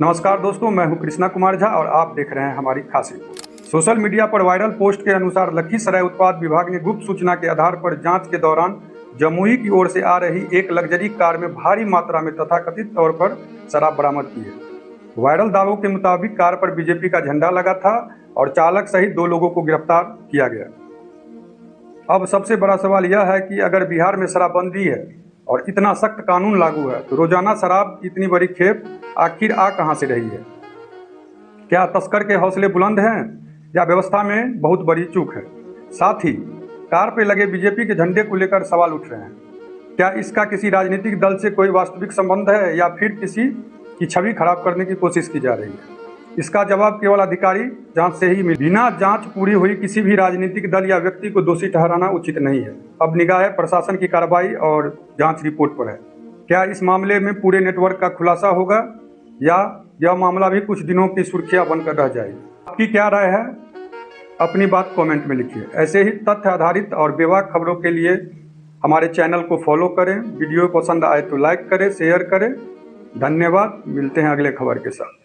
नमस्कार दोस्तों, मैं हूं कृष्णा कुमार झा और आप देख रहे हैं हमारी खास रिपोर्ट। सोशल मीडिया पर वायरल पोस्ट के अनुसार लखीसराय उत्पाद विभाग ने गुप्त सूचना के आधार पर जांच के दौरान जमुई की ओर से आ रही एक लग्जरी कार में भारी मात्रा में तथाकथित तौर पर शराब बरामद की है। वायरल दावों के मुताबिक कार पर बीजेपी का झंडा लगा था और चालक सहित 2 लोगों को गिरफ्तार किया गया। अब सबसे बड़ा सवाल यह है कि अगर बिहार में शराबबंदी है और इतना सख्त कानून लागू है तो रोजाना शराब की इतनी बड़ी खेप आखिर आ कहां से रही है? क्या तस्कर के हौसले बुलंद हैं या व्यवस्था में बहुत बड़ी चूक है? साथ ही कार पे लगे बीजेपी के झंडे को लेकर सवाल उठ रहे हैं। क्या इसका किसी राजनीतिक दल से कोई वास्तविक संबंध है या फिर किसी की छवि खराब करने की कोशिश की जा रही है? इसका जवाब केवल अधिकारी जांच से ही मिले। बिना जांच पूरी हुई किसी भी राजनीतिक दल या व्यक्ति को दोषी ठहराना उचित नहीं है। अब निगाह प्रशासन की कार्रवाई और जांच रिपोर्ट पर है। क्या इस मामले में पूरे नेटवर्क का खुलासा होगा या यह मामला भी कुछ दिनों की सुर्खियां बनकर रह जाएगी? आपकी क्या राय है? अपनी बात कमेंट में लिखिए। ऐसे ही तथ्य आधारित और बेबाक खबरों के लिए हमारे चैनल को फॉलो करें। वीडियो पसंद आए तो लाइक करें, शेयर करें। धन्यवाद। मिलते हैं अगले खबर के साथ।